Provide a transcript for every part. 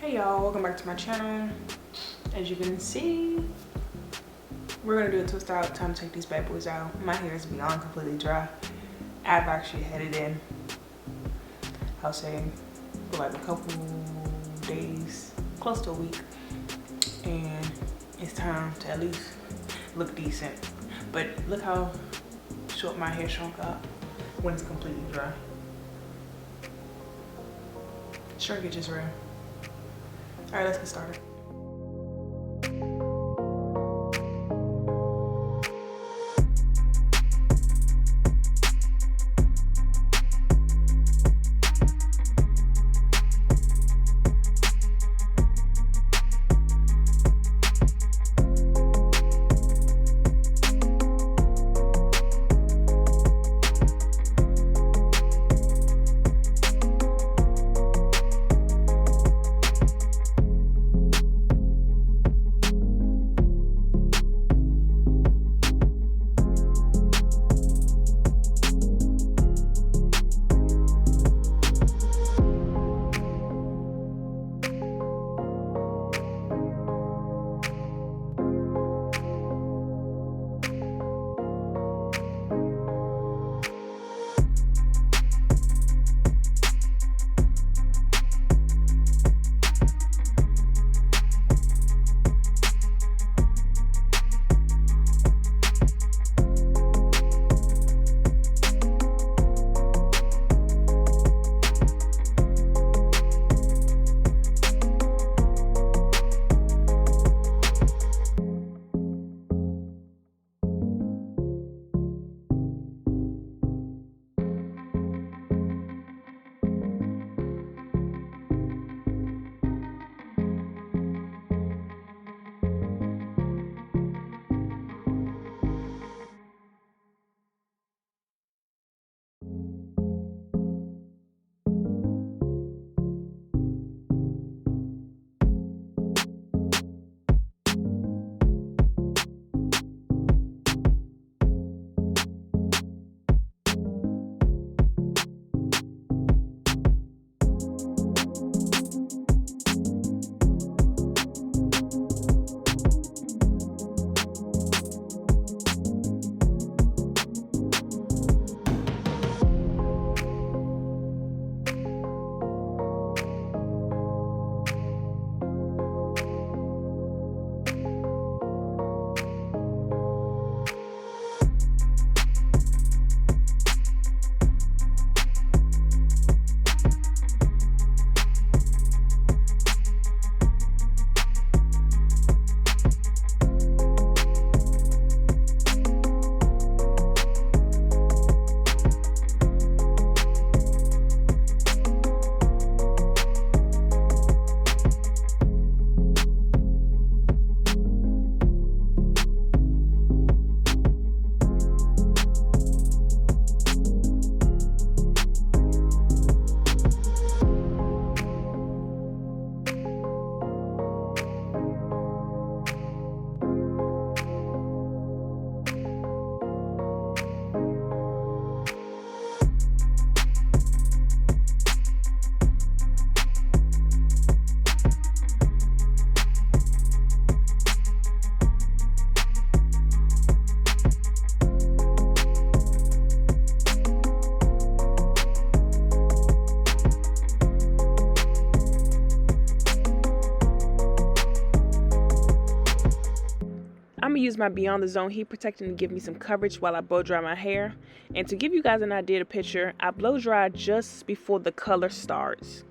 Hey y'all, welcome back to my channel. As you can see, we're gonna do a twist out. Time to take these bad boys out. My hair is beyond completely dry. I've actually had it in, I'll say, for like a couple days, close to a week. And it's time to at least look decent. But look how short my hair shrunk up when it's completely dry. Shrinkage is real. All right, let's get started. I'm gonna use my Beyond the Zone Heat Protectant to give me some coverage while I blow dry my hair. And to give you guys an idea of the picture, I blow dry just before the color starts.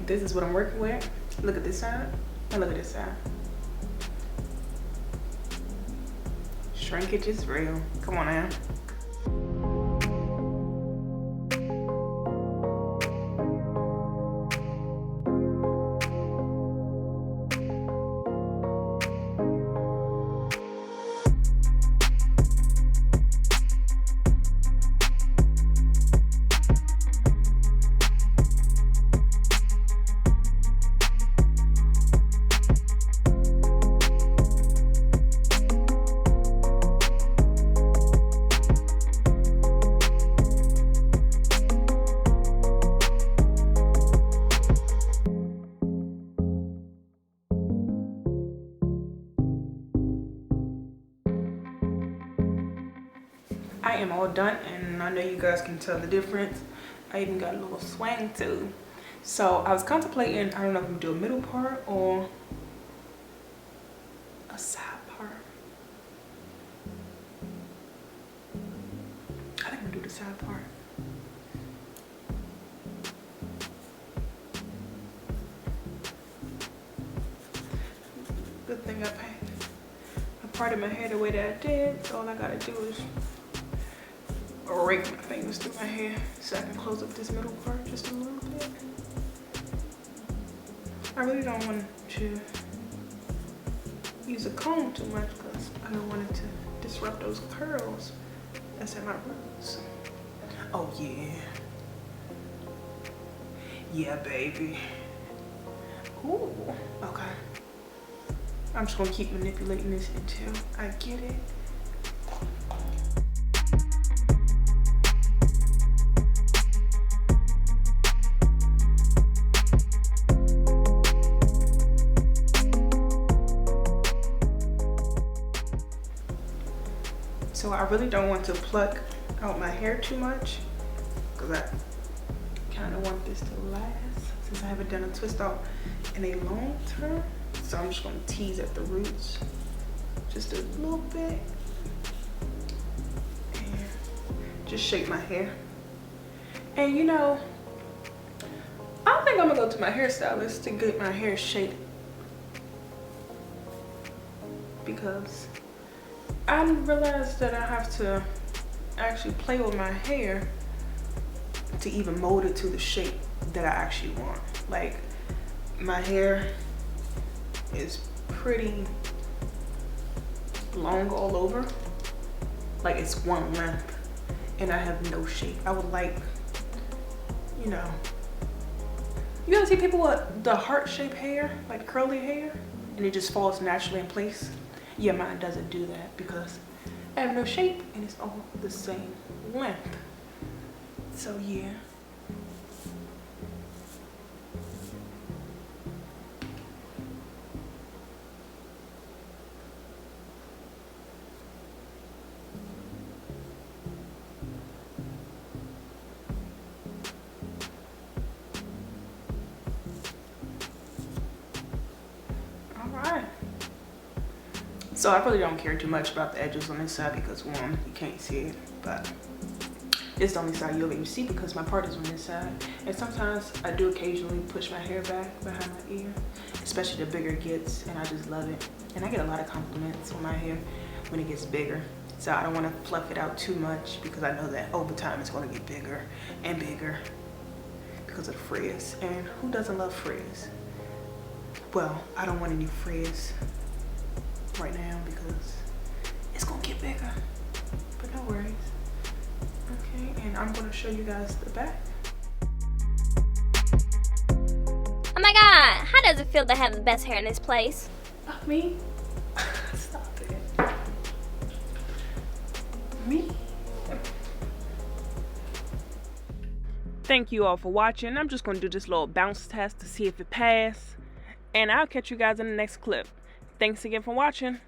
this is what I'm working with. Look at this side and look at this side. Shrinkage is real. Come on now. I am all done, and I know you guys can tell the difference. I even got a little swing too. So I was contemplating, I don't know if I'm gonna do a middle part or a side part. I think I'm gonna do the side part. Good thing I parted my hair the way that I did, so all I gotta do is rake my fingers through my hair so I can close up this middle part just a little bit. I really don't want to use a comb too much because I don't want it to disrupt those curls that's at my roots. Oh yeah. Yeah, baby. Ooh, okay. I'm just gonna keep manipulating this until I get it. So I really don't want to pluck out my hair too much because I kind of want this to last since I haven't done a twist out in a long time. So I'm just going to tease at the roots just a little bit and just shape my hair. And you know, I think I'm gonna go to my hairstylist to get my hair shaped because I realized that I have to actually play with my hair to even mold it to the shape that I actually want. Like, my hair is pretty long all over. Like, it's one length and I have no shape. I would like, you know, you ever see people with the heart-shaped hair, like curly hair, and it just falls naturally in place? Yeah, mine doesn't do that because I have no shape and it's all the same length. So yeah. So I really don't care too much about the edges on this side because one, you can't see it, but it's the only side you'll be able to see because my part is on this side. And sometimes I do occasionally push my hair back behind my ear, especially the bigger it gets, and I just love it. And I get a lot of compliments on my hair when it gets bigger. So I don't want to fluff it out too much because I know that over time it's going to get bigger and bigger because of the frizz. And who doesn't love frizz? Well, I don't want any frizz right now because it's gonna get bigger, but no worries. Okay, and I'm gonna show you guys the back. Oh my god, how does it feel to have the best hair in this place? Me? Stop it. Me? Thank you all for watching. I'm just gonna do this little bounce test to see if it passed, and I'll catch you guys in the next clip. Thanks again for watching.